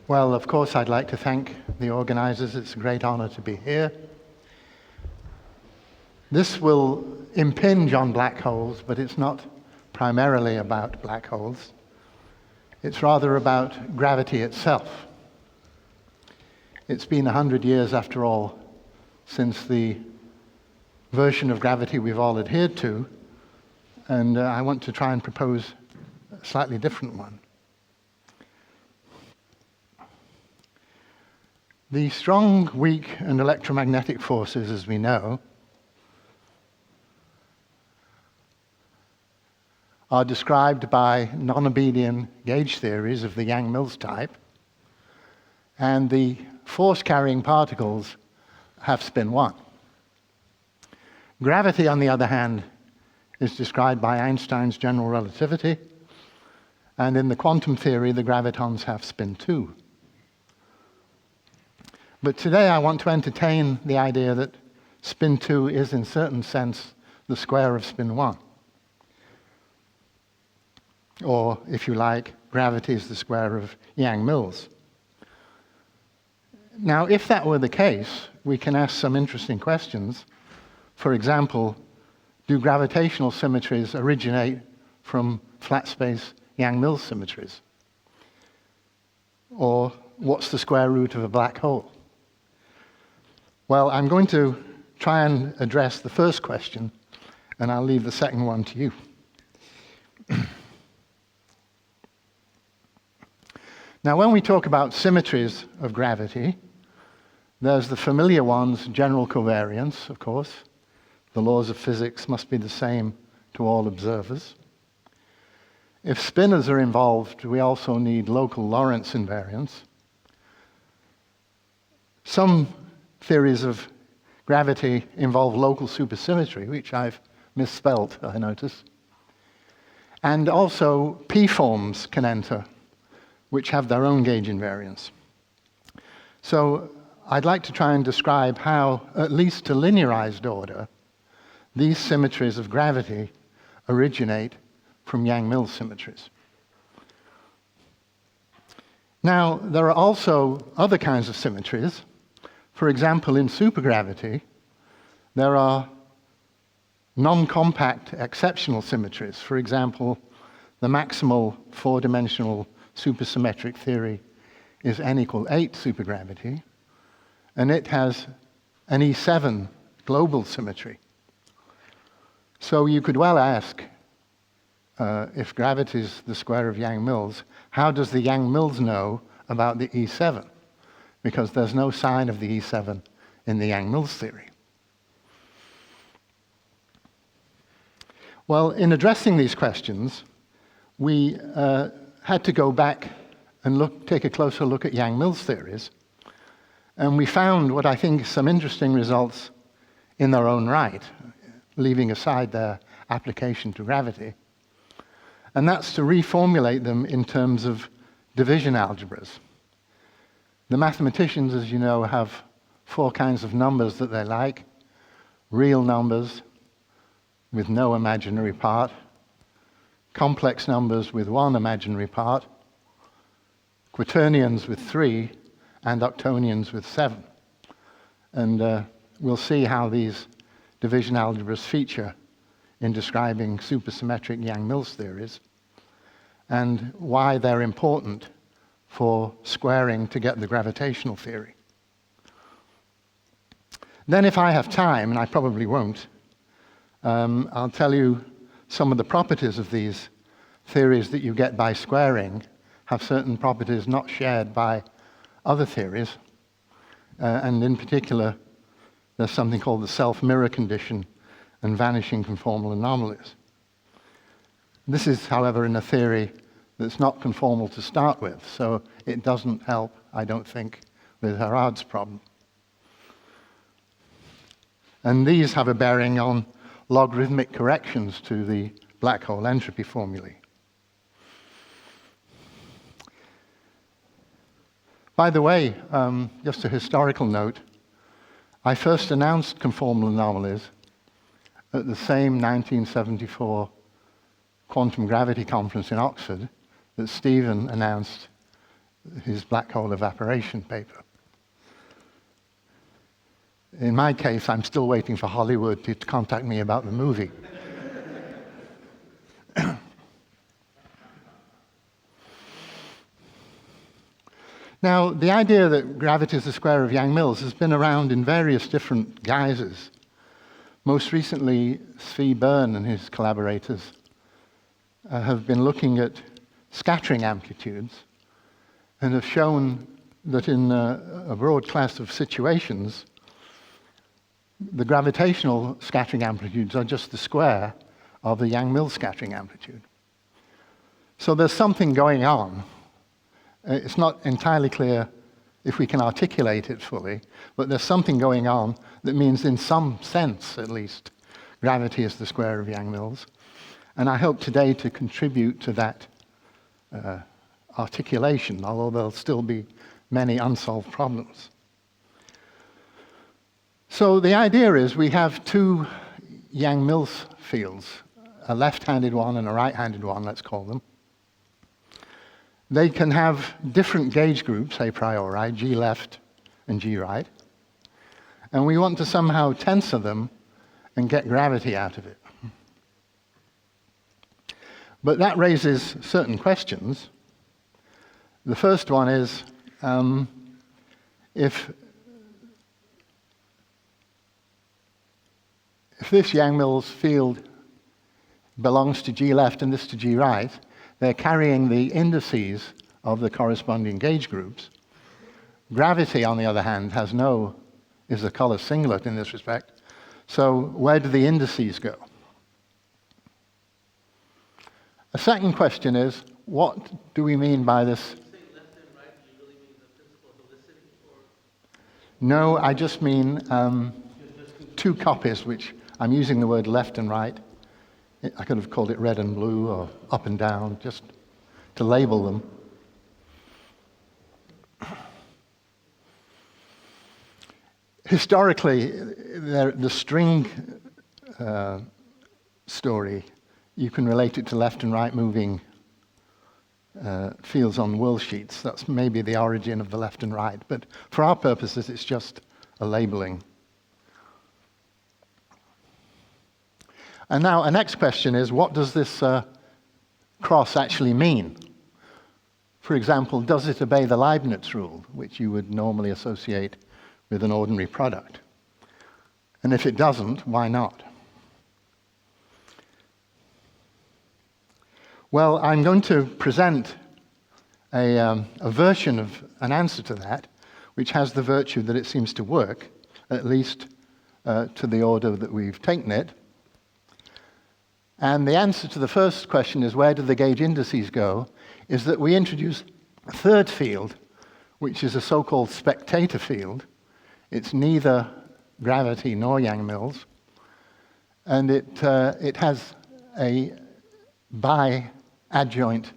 Well, of course, I'd like to thank the organizers. It's a great honor to be here. This will impinge on black holes, but it's not primarily about black holes. It's rather about gravity itself. It's been 100 years, after all, since the version of gravity we've all adhered to, and I want to try and propose a slightly different one. The strong, weak, and electromagnetic forces, as we know, are described by non-abelian gauge theories of the Yang-Mills type, and the force-carrying particles have spin 1. Gravity, on the other hand, is described by Einstein's general relativity, and in the quantum theory, the gravitons have spin 2. But today I want to entertain the idea that spin 2 is, in a certain sense, the square of spin 1. Or, if you like, gravity is the square of Yang-Mills. Now, if that were the case, we can ask some interesting questions. For example, do gravitational symmetries originate from flat space Yang-Mills symmetries? Or what's the square root of a black hole? Well, I'm going to try and address the first question, and I'll leave the second one to you. Now, when we talk about symmetries of gravity, there's the familiar ones, general covariance, of course. The laws of physics must be the same to all observers. If spinors are involved, we also need local Lorentz invariance. Some theories of gravity involve local supersymmetry, which I've misspelt, I notice. And also p-forms can enter, which have their own gauge invariance. So I'd like to try and describe how, at least to linearized order, these symmetries of gravity originate from Yang-Mills symmetries. Now, there are also other kinds of symmetries. For example, in supergravity, there are non-compact exceptional symmetries. For example, the maximal four-dimensional supersymmetric theory is n equal 8 supergravity, and it has an E7 global symmetry. So you could well ask, if gravity is the square of Yang-Mills, how does the Yang-Mills know about the E7? Because there's no sign of the E7 in the Yang-Mills theory. Well, in addressing these questions, we had to go back and take a closer look at Yang-Mills theories, and we found what I think some interesting results in their own right, leaving aside their application to gravity, and that's to reformulate them in terms of division algebras. The mathematicians, as you know, have 4 kinds of numbers that they like: real numbers with no imaginary part, complex numbers with 1 imaginary part, quaternions with 3, and octonions with 7. And we'll see how these division algebras feature in describing supersymmetric Yang-Mills theories, and why they're important for squaring to get the gravitational theory. Then, if I have time, and I probably won't, I'll tell you some of the properties of these theories that you get by squaring have certain properties not shared by other theories, and in particular, there's something called the self-mirror condition and vanishing conformal anomalies. This is, however, in a theory that's not conformal to start with, so it doesn't help, I don't think, with Harald's problem. And these have a bearing on logarithmic corrections to the black hole entropy formulae. By the way, just a historical note, I first announced conformal anomalies at the same 1974 quantum gravity conference in Oxford that Stephen announced his black hole evaporation paper. In my case, I'm still waiting for Hollywood to contact me about the movie. Now, the idea that gravity is the square of Yang-Mills has been around in various different guises. Most recently, Svi Byrne and his collaborators have been looking at scattering amplitudes and have shown that in a broad class of situations, the gravitational scattering amplitudes are just the square of the Yang-Mills scattering amplitude. So there's something going on. It's not entirely clear if we can articulate it fully, but there's something going on that means, in some sense at least, gravity is the square of Yang-Mills. And I hope today to contribute to that articulation, although there'll still be many unsolved problems. So the idea is we have two Yang-Mills fields, a left-handed one and a right-handed one, let's call them. They can have different gauge groups a priori, G left and G right. And we want to somehow tensor them and get gravity out of it. But that raises certain questions. The first one is, if this Yang-Mills field belongs to G left and this to G right, they're carrying the indices of the corresponding gauge groups. Gravity, on the other hand, is a color singlet in this respect. So where do the indices go? A second question is, what do we mean by this? When you say left and right, do you really mean the principle of helicity? No, I just mean two copies, which I'm using the word left and right. I could have called it red and blue or up and down, just to label them. Historically, the string story, you can relate it to left and right moving fields on world sheets. That's maybe the origin of the left and right. But for our purposes, it's just a labeling. And now, a next question is, what does this cross actually mean? For example, does it obey the Leibniz rule, which you would normally associate with an ordinary product? And if it doesn't, why not? Well, I'm going to present a version of an answer to that, which has the virtue that it seems to work, at least to the order that we've taken it. And the answer to the first question is, where do the gauge indices go, is that we introduce a third field, which is a so-called spectator field. It's neither gravity nor Yang-Mills, and it has a bi-adjoint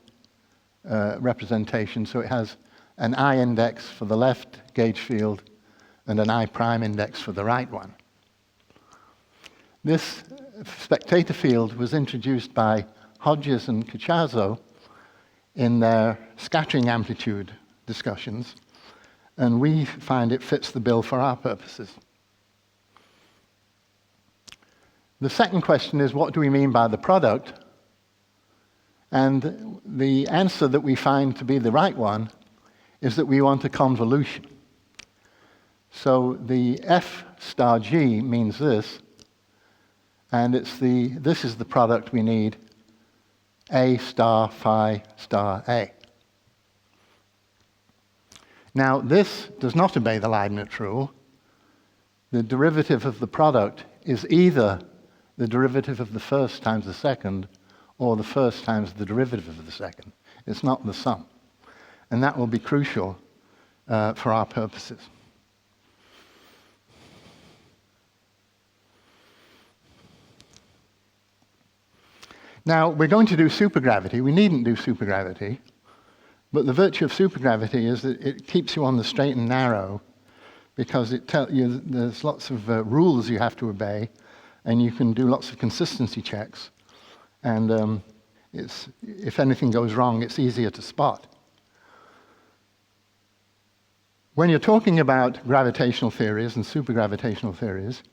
representation, so it has an I index for the left gauge field and an I prime index for the right one. This spectator field was introduced by Hodges and Cacciazzo in their scattering amplitude discussions, and we find it fits the bill for our purposes. The second question is, what do we mean by the product? And the answer that we find to be the right one is that we want a convolution. So the F star G means this, and this is the product we need, A star phi star A. Now, this does not obey the Leibniz rule. The derivative of the product is either the derivative of the first times the second, or the first times the derivative of the second. It's not the sum. And that will be crucial for our purposes. Now, we're going to do supergravity. We needn't do supergravity, but the virtue of supergravity is that it keeps you on the straight and narrow, because it tells you there's lots of rules you have to obey, and you can do lots of consistency checks. And, if anything goes wrong, it's easier to spot. When you're talking about gravitational theories and supergravitational theories,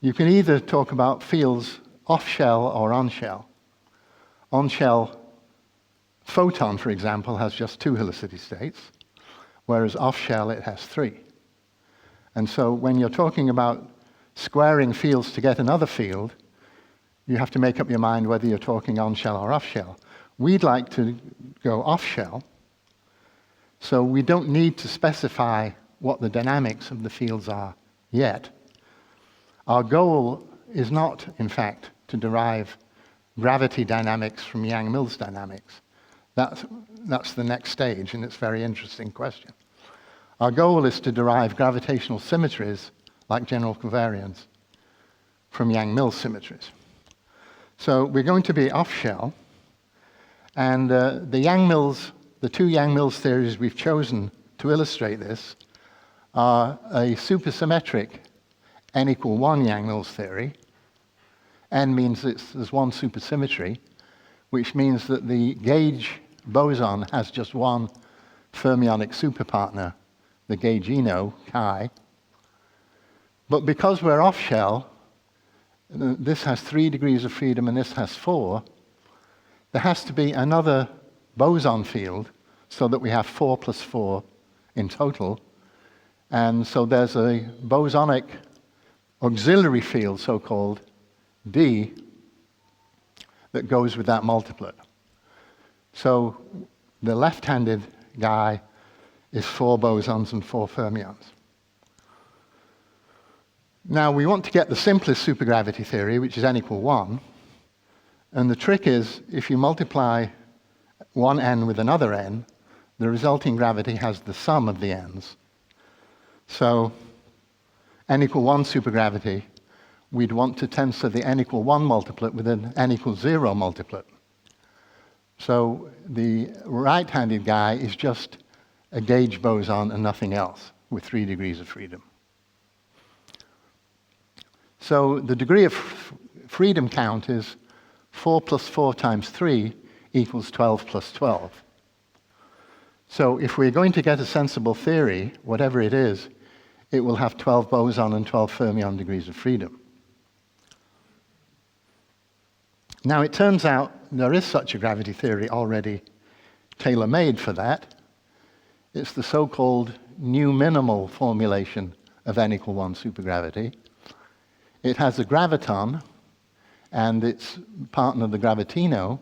you can either talk about fields off-shell or on-shell. On-shell photon, for example, has just 2 helicity states, whereas off-shell it has 3. And so when you're talking about squaring fields to get another field, you have to make up your mind whether you're talking on-shell or off-shell. We'd like to go off-shell, so we don't need to specify what the dynamics of the fields are yet. Our goal is not, in fact, to derive gravity dynamics from Yang-Mills dynamics. That's the next stage, and it's a very interesting question. Our goal is to derive gravitational symmetries, like general covariance, from Yang-Mills symmetries. So we're going to be off-shell, and the 2 Yang-Mills theories we've chosen to illustrate this are a supersymmetric n=1 Yang-Mills theory. N means there's one supersymmetry, which means that the gauge boson has just one fermionic superpartner, the gauge-Gino, chi. But because we're off-shell, this has 3 degrees of freedom and this has 4, there has to be another boson field so that we have 4 plus 4 in total. And so there's a bosonic auxiliary field, so-called D, that goes with that multiplet. So the left-handed guy is 4 bosons and 4 fermions. Now we want to get the simplest supergravity theory, which is n=1. And the trick is, if you multiply one n with another n, the resulting gravity has the sum of the n's. So n=1 supergravity, we'd want to tensor the n=1 multiplet with an n=0 multiplet. So the right-handed guy is just a gauge boson and nothing else, with 3 degrees of freedom. So the degree of freedom count is 4 plus 4 times 3 equals 12 plus 12. So if we're going to get a sensible theory, whatever it is, it will have 12 boson and 12 fermion degrees of freedom. Now it turns out there is such a gravity theory already tailor-made for that. It's the so-called new minimal formulation of n=1 supergravity. It has a graviton and its partner, the gravitino,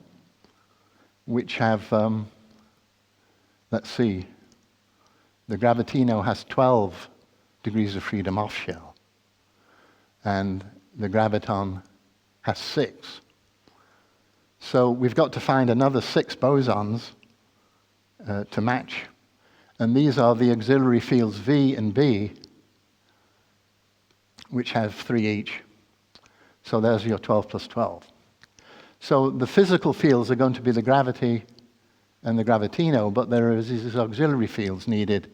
which have, let's see, the gravitino has 12 degrees of freedom off-shell, and the graviton has 6. So we've got to find another 6 bosons to match, and these are the auxiliary fields V and B, which have 3 each. So there's your 12 plus 12. So the physical fields are going to be the gravity and the gravitino, but there is these auxiliary fields needed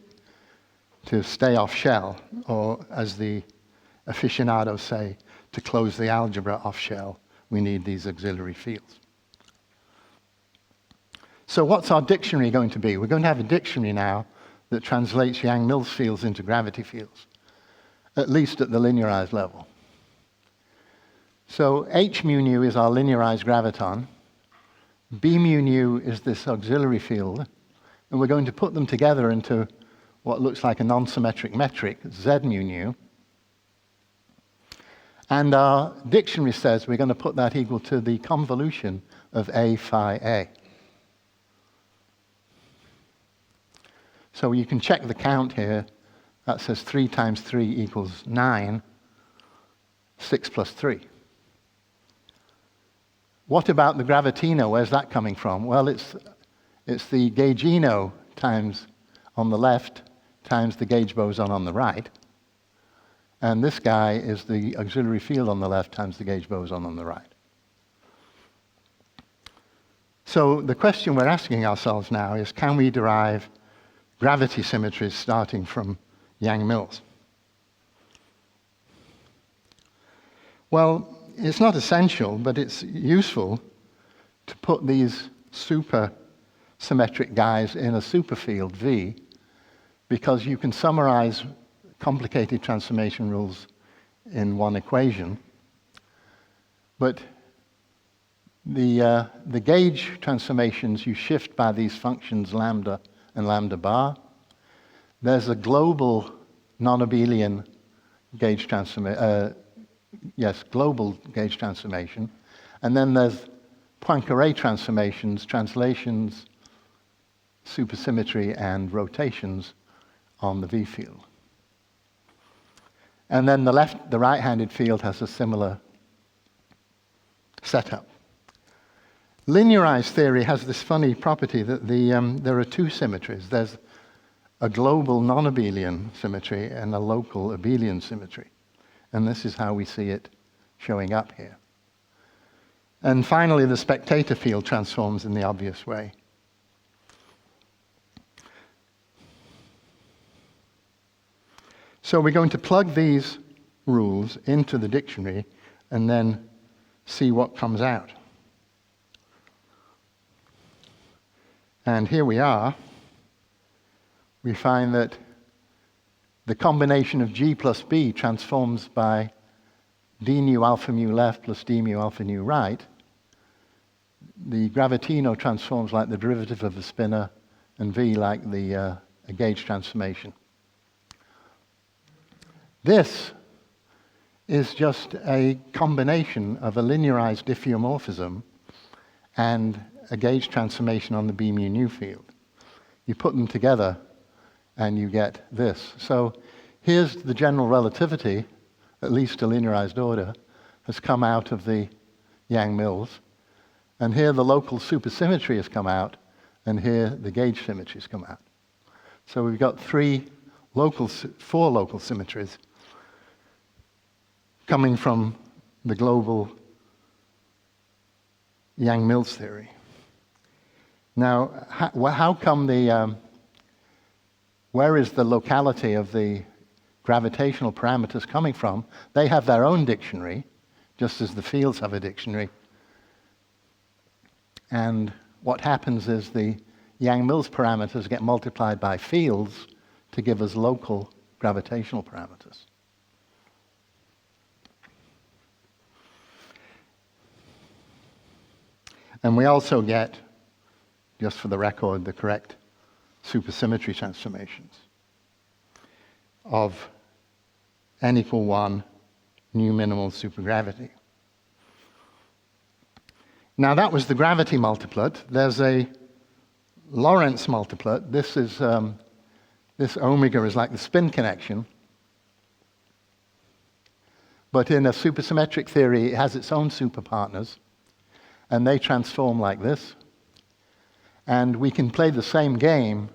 to stay off shell, or as the aficionados say, to close the algebra off shell, we need these auxiliary fields. So what's our dictionary going to be? We're going to have a dictionary now that translates Yang-Mills fields into gravity fields, at least at the linearized level. So H mu nu is our linearized graviton. B mu nu is this auxiliary field. And we're going to put them together into what looks like a non-symmetric metric, Z mu nu. And our dictionary says we're going to put that equal to the convolution of A phi A. So you can check the count here. That says 3 times 3 equals 9, 6 plus 3. What about the gravitino? Where's that coming from? Well, it's the gaugino times on the left times the gauge boson on the right. And this guy is the auxiliary field on the left times the gauge boson on the right. So the question we're asking ourselves now is, can we derive gravity symmetries starting from Yang-Mills? Well, it's not essential, but it's useful to put these super symmetric guys in a superfield V, because you can summarize complicated transformation rules in one equation, but the gauge transformations you shift by these functions lambda and lambda bar. There's a global non-abelian gauge transformation, global gauge transformation, and then there's Poincare transformations, translations, supersymmetry, and rotations on the V field. And then the right-handed field has a similar setup. Linearized theory has this funny property that there are two symmetries. There's a global non-abelian symmetry and a local abelian symmetry. And this is how we see it showing up here. And finally, the spectator field transforms in the obvious way. So we're going to plug these rules into the dictionary and then see what comes out. And here we are. We find that the combination of G plus B transforms by d nu alpha mu left plus d mu alpha nu right. The gravitino transforms like the derivative of a spinor, and V like a gauge transformation. This is just a combination of a linearized diffeomorphism and a gauge transformation on the B mu nu field. You put them together and you get this. So here's the general relativity, at least a linearized order, has come out of the Yang-Mills. And here the local supersymmetry has come out, and here the gauge symmetries come out. So we've got four local symmetries coming from the global Yang-Mills theory. Now, how come where is the locality of the gravitational parameters coming from? They have their own dictionary, just as the fields have a dictionary. And what happens is the Yang-Mills parameters get multiplied by fields to give us local gravitational parameters. And we also get, just for the record, the correct supersymmetry transformations of n equal 1 nu minimal supergravity. Now that was the gravity multiplet. There's a Lorentz multiplet. This omega is like the spin connection. But in a supersymmetric theory, it has its own superpartners, and they transform like this. And we can play the same game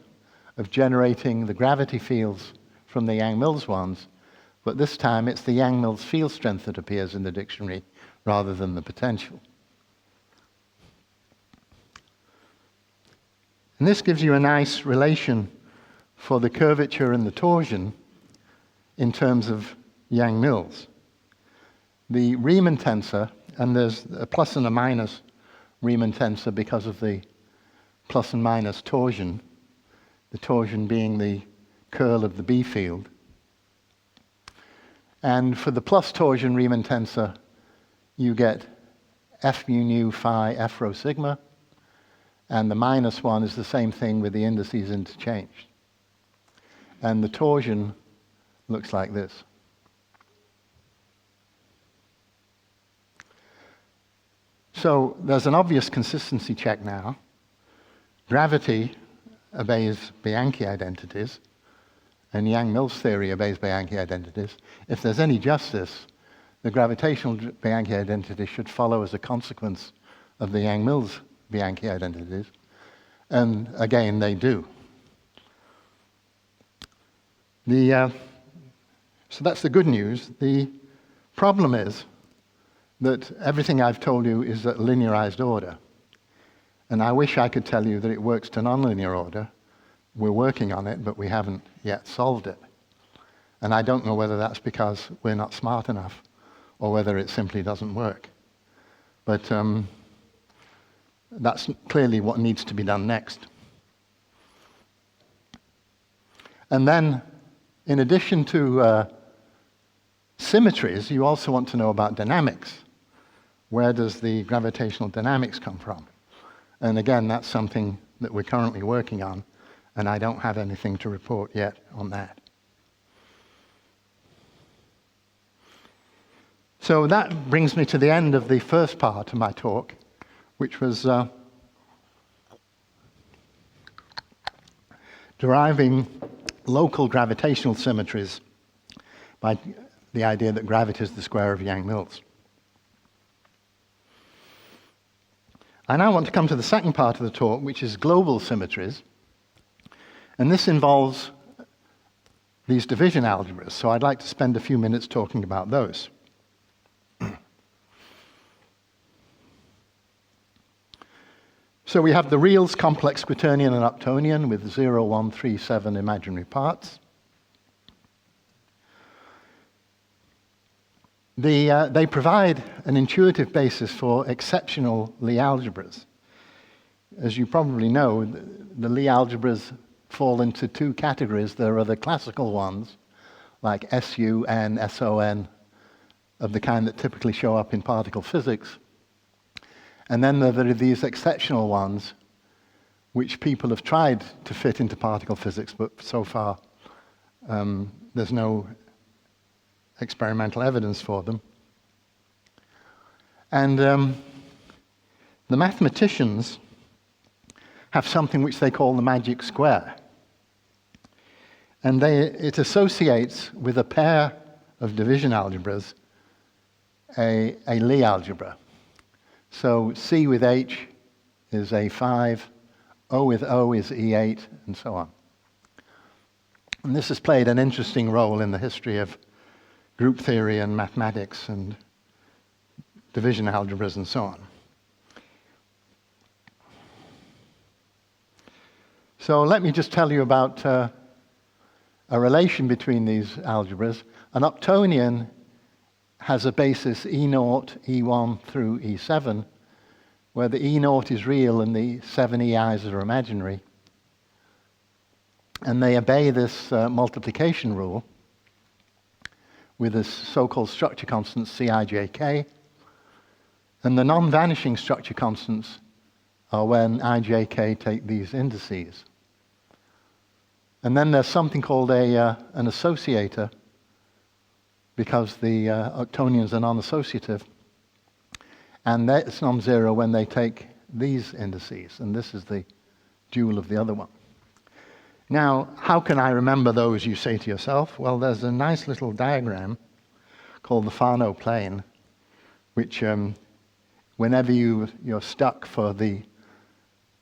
of generating the gravity fields from the Yang-Mills ones, but this time it's the Yang-Mills field strength that appears in the dictionary rather than the potential. And this gives you a nice relation for the curvature and the torsion in terms of Yang-Mills. The Riemann tensor, and there's a plus and a minus Riemann tensor because of the plus and minus torsion, the torsion being the curl of the B field. And for the plus torsion Riemann tensor, you get F mu nu phi F rho sigma, and the minus one is the same thing with the indices interchanged. And the torsion looks like this. So there's an obvious consistency check now. Gravity obeys Bianchi identities, and Yang-Mills theory obeys Bianchi identities. If there's any justice, the gravitational Bianchi identity should follow as a consequence of the Yang-Mills Bianchi identities. And again, they do. So that's the good news. The problem is that everything I've told you is at linearized order. And I wish I could tell you that it works to nonlinear order. We're working on it, but we haven't yet solved it. And I don't know whether that's because we're not smart enough or whether it simply doesn't work. But that's clearly what needs to be done next. And then, in addition to symmetries, you also want to know about dynamics. Where does the gravitational dynamics come from? And again, that's something that we're currently working on, and I don't have anything to report yet on that. So that brings me to the end of the first part of my talk, which was deriving local gravitational symmetries by the idea that gravity is the square of Yang-Mills. I now want to come to the second part of the talk, which is global symmetries. And this involves these division algebras, so I'd like to spend a few minutes talking about those. So we have the reals complex quaternion and Octonion with 0, 1, 3, 7 imaginary parts. They provide an intuitive basis for exceptional Lie algebras. As you probably know, the Lie algebras fall into two categories. There are the classical ones, like SU and SON, of the kind that typically show up in particle physics. And then there are these exceptional ones, which people have tried to fit into particle physics, but so far there's no experimental evidence for them. And the mathematicians have something which they call the magic square. And it associates with a pair of division algebras a Lie algebra. So C with H is A5, O with O is E8, and so on. And this has played an interesting role in the history of group theory and mathematics and division algebras and so on. So let me just tell you about a relation between these algebras. An Octonion has a basis E0, E1 through E7, where the E0 is real and the 7 EIs are imaginary. And they obey this multiplication rule with this so-called structure constant Cijk. And the non-vanishing structure constants are when ijk take these indices. And then there's something called an associator, because the Octonions are non-associative. And that's non-zero when they take these indices. And this is the dual of the other one. Now, how can I remember those, you say to yourself? Well, there's a nice little diagram called the Fano plane, which whenever you're stuck for the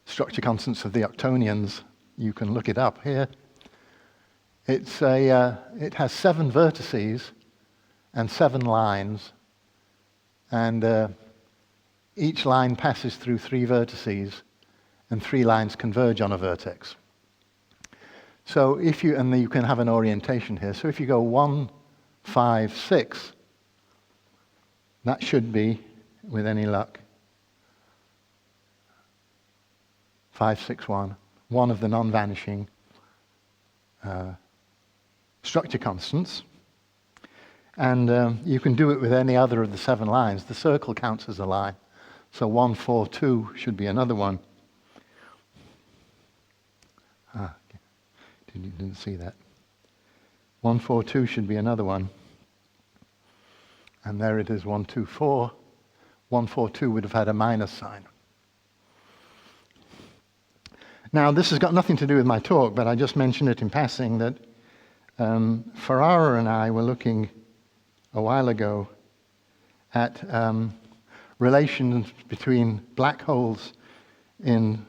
structure constants of the Octonions, you can look it up here. It has 7 vertices and 7 lines, and each line passes through 3 vertices, and 3 lines converge on a vertex. So and you can have an orientation here. So if you go 1, 5, 6, that should be, with any luck, 5, 6, 1, one of the non-vanishing structure constants. And you can do it with any other of the 7 lines. The circle counts as a line. So 1, 4, 2 should be another one. Didn't see that. 1, 4, 2 should be another one. And there it is, 1, 2, 4. 1, 4, 2 would have had a minus sign. Now, this has got nothing to do with my talk, but I just mentioned it in passing that Ferrara and I were looking a while ago at relations between black holes in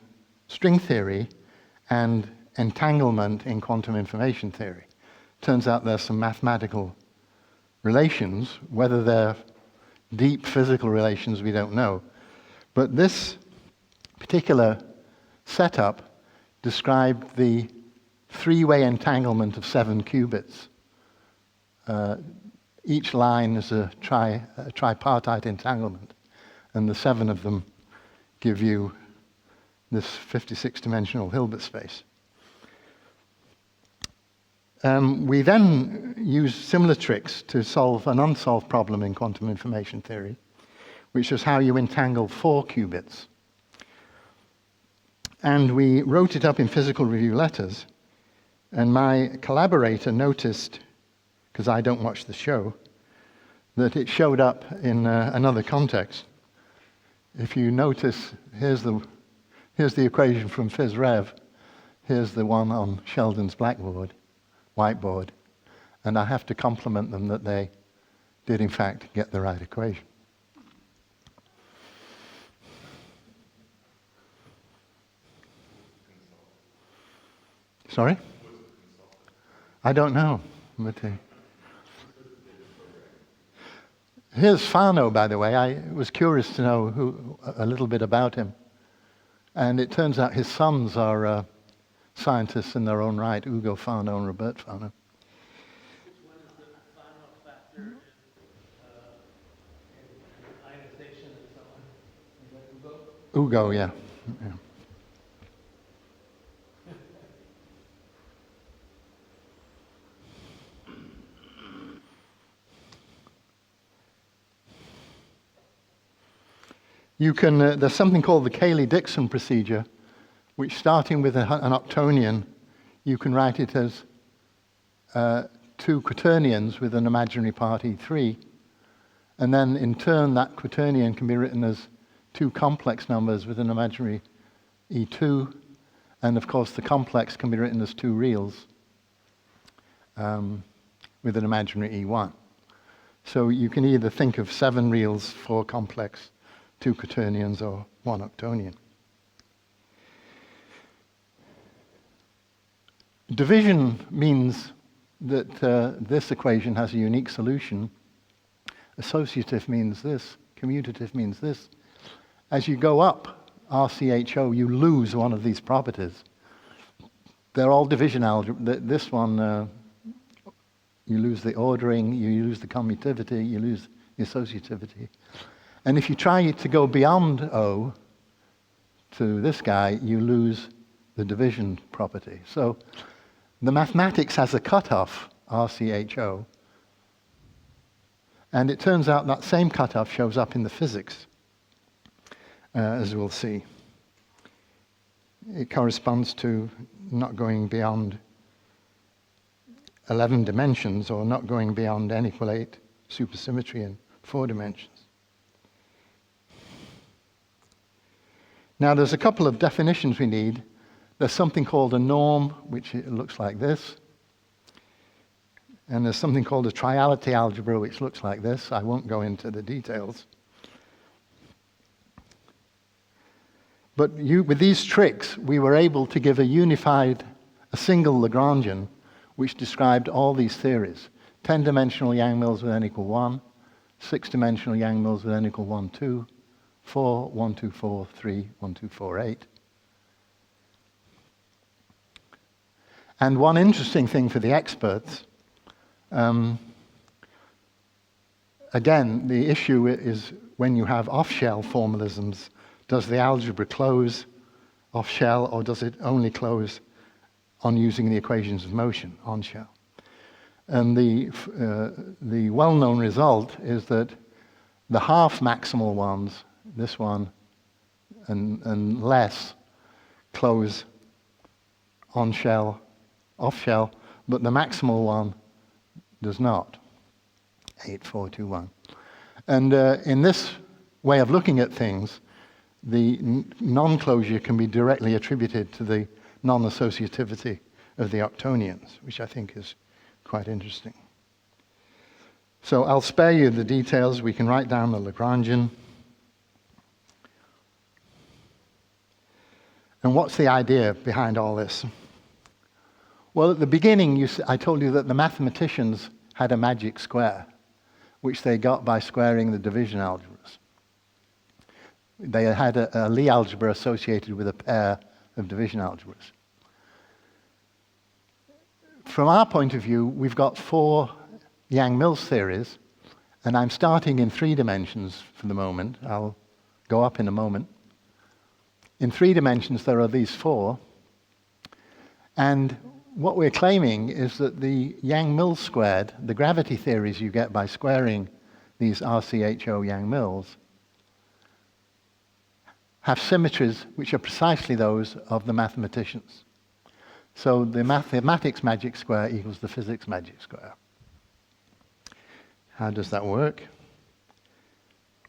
string theory and entanglement in quantum information theory. Turns out there's some mathematical relations. Whether they're deep physical relations, we don't know. But this particular setup described the 3-way entanglement of 7 qubits. Each line is a tripartite entanglement, and the 7 of them give you this 56-dimensional Hilbert space. We then use similar tricks to solve an unsolved problem in quantum information theory, which is how you entangle 4 qubits. And we wrote it up in Physical Review Letters, and my collaborator noticed, because I don't watch the show, that it showed up in another context. If you notice, here's the equation from Phys Rev, here's the one on Sheldon's whiteboard, and I have to compliment them that they did in fact get the right equation. Sorry? I don't know. But, here's Fano, by the way. I was curious to know a little bit about him. And it turns out his sons are scientists in their own right, Ugo Fano and Robert Fano. Which one is the Fano factor in ionization and so on? Is that Ugo? Ugo, yeah. You can, there's something called the Cayley-Dickson procedure, which starting with an Octonion, you can write it as 2 quaternions with an imaginary part E3. And then in turn, that quaternion can be written as 2 complex numbers with an imaginary E2. And of course, the complex can be written as 2 reals with an imaginary E1. So you can either think of 7 reals, 4 complex, 2 quaternions, or 1 octonion. Division means that this equation has a unique solution. Associative means this. Commutative means this. As you go up RCHO, you lose one of these properties. They're all division algebra. This one, you lose the ordering, you lose the commutativity, you lose the associativity. And if you try to go beyond O to this guy, you lose the division property. So the mathematics has a cutoff, RCHO. And it turns out that same cutoff shows up in the physics, as we'll see. It corresponds to not going beyond 11 dimensions, or not going beyond n equal 8 supersymmetry in 4 dimensions. Now, there's a couple of definitions we need. There's something called a norm, which it looks like this. And there's something called a triality algebra, which looks like this. I won't go into the details. But with these tricks, we were able to give a single Lagrangian, which described all these theories. 10-dimensional Yang-Mills with n equal 1, 6-dimensional Yang-Mills with n equal 1, 2, 4, 1, 2, 4, 3, 1, 2, 4, 8. And one interesting thing for the experts, again, the issue is when you have off-shell formalisms, does the algebra close off-shell, or does it only close on using the equations of motion on-shell? And the well-known result is that the half maximal ones, this one and less, close on-shell, off-shell, but the maximal one does not. 8, 4, 2, 1. And in this way of looking at things, the non-closure can be directly attributed to the non-associativity of the Octonions, which I think is quite interesting. So I'll spare you the details. We can write down the Lagrangian. And what's the idea behind all this? Well, at the beginning, I told you that the mathematicians had a magic square, which they got by squaring the division algebras. They had a Lie algebra associated with a pair of division algebras. From our point of view, we've got 4 Yang-Mills theories, and I'm starting in 3 dimensions for the moment. I'll go up in a moment. In 3 dimensions, there are these 4, and what we're claiming is that the Yang-Mills squared, the gravity theories you get by squaring these RCHO Yang-Mills, have symmetries which are precisely those of the mathematicians. So the mathematics magic square equals the physics magic square. How does that work?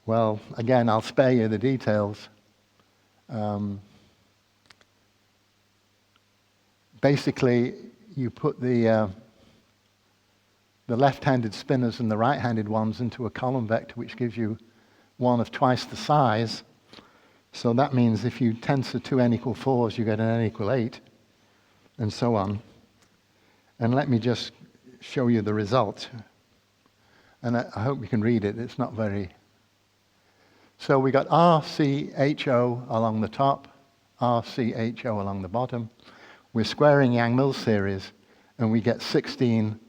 Well, again, I'll spare you the details. Basically, you put the left-handed spinors and the right-handed ones into a column vector, which gives you one of twice the size. So that means if you tensor 2n equal 4s, you get an n equal 8, and so on. And let me just show you the result. And I hope you can read it. It's not very... So we got RCHO along the top, RCHO along the bottom. We're squaring Yang-Mills theories, and we get 16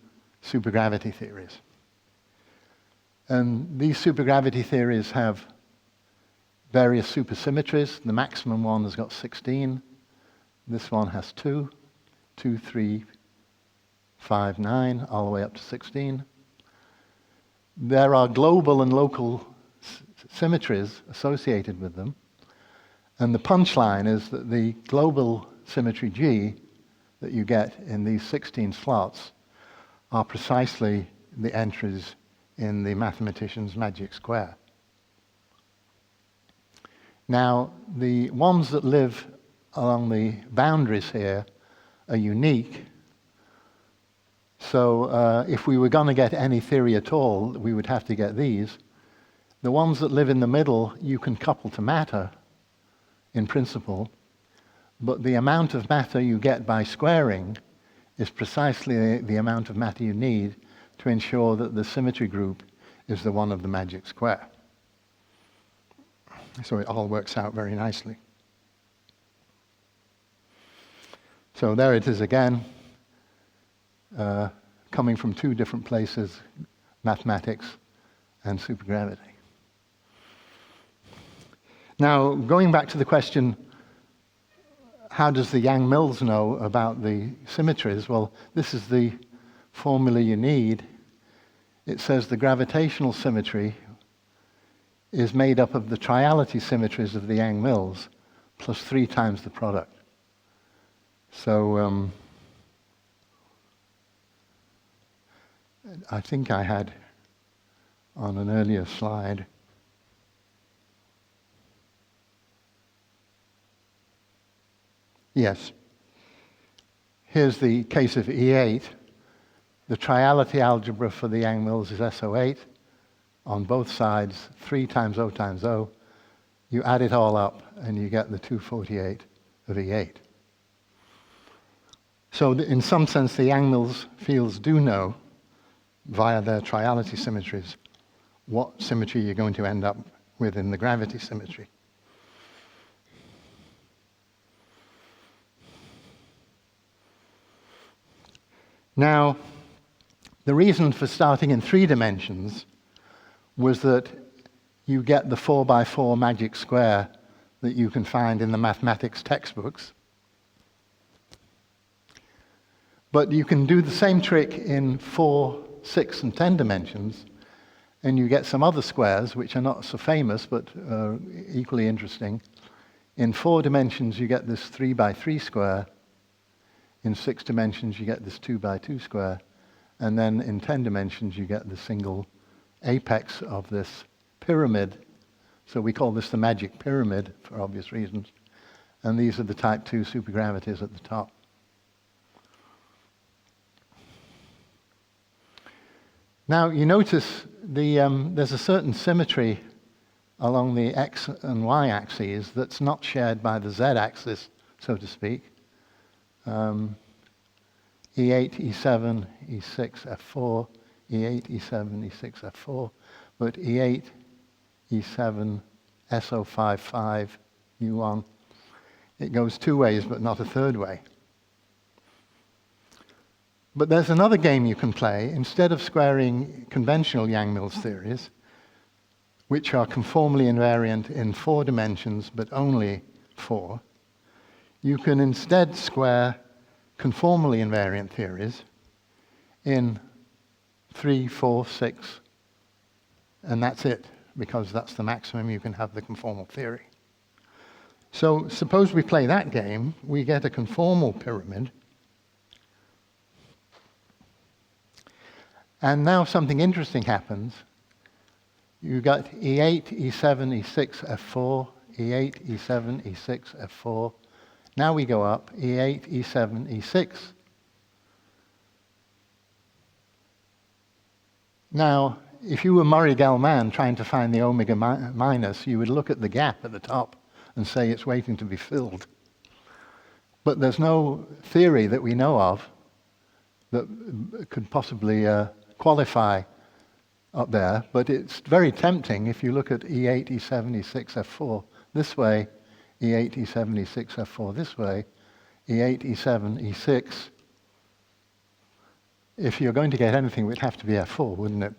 supergravity theories. And these supergravity theories have various supersymmetries. The maximum one has got 16. This one has 2, 2, 3, 5, 9, all the way up to 16. There are global and local symmetries associated with them. And the punchline is that the global symmetry G that you get in these 16 slots are precisely the entries in the mathematician's magic square. Now, the ones that live along the boundaries here are unique. So if we were going to get any theory at all, we would have to get these. The ones that live in the middle, you can couple to matter, in principle, but the amount of matter you get by squaring is precisely the amount of matter you need to ensure that the symmetry group is the one of the magic square. So it all works out very nicely. So there it is again, coming from two different places, mathematics and supergravity. Now, going back to the question, how does the Yang-Mills know about the symmetries? Well, this is the formula you need. It says the gravitational symmetry is made up of the triality symmetries of the Yang-Mills plus 3 times the product. So I think I had on an earlier slide. Yes. Here's the case of E8. The triality algebra for the Yang-Mills is SO8. On both sides, 3 times O times O. You add it all up, and you get the 248 of E8. So in some sense, the Yang-Mills fields do know, via their triality symmetries, what symmetry you're going to end up with in the gravity symmetry. Now, the reason for starting in 3 dimensions was that you get the 4x4 magic square that you can find in the mathematics textbooks. But you can do the same trick in 4, 6, and 10 dimensions, and you get some other squares which are not so famous but equally interesting. In 4 dimensions, you get this 3x3 square. In 6 dimensions, you get this 2x2 square. And then in 10 dimensions, you get the single apex of this pyramid. So we call this the magic pyramid for obvious reasons. And these are the type 2 supergravities at the top. Now, you notice there's a certain symmetry along the x and y axes that's not shared by the z axis, so to speak. E8, E7, E6, F4, E8, E7, E6, F4, but E8, E7, SO5, 5, U1. It goes 2 ways, but not a 3rd way. But there's another game you can play. Instead of squaring conventional Yang-Mills theories, which are conformally invariant in 4 dimensions, but only 4, you can instead square conformally invariant theories in 3, 4, 6, and that's it, because that's the maximum you can have the conformal theory. So suppose we play that game, we get a conformal pyramid. And now something interesting happens. You got E8, E7, E6, F4, E8, E7, E6, F4. Now we go up, E8, E7, E6. Now, if you were Murray-Gell-Mann trying to find the omega minus, you would look at the gap at the top and say it's waiting to be filled. But there's no theory that we know of that could possibly qualify up there, but it's very tempting if you look at E8, E7, E6, F4 this way, E8, E7, E6, F4 this way, E8, E7, E6. If you're going to get anything, it would have to be F4, wouldn't it?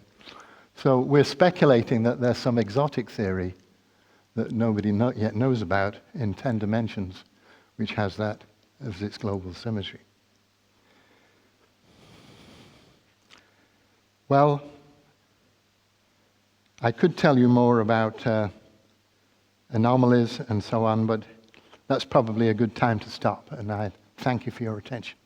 So we're speculating that there's some exotic theory that nobody yet knows about in 10 dimensions, which has that as its global symmetry. Well, I could tell you more about anomalies and so on, but that's probably a good time to stop, and I thank you for your attention.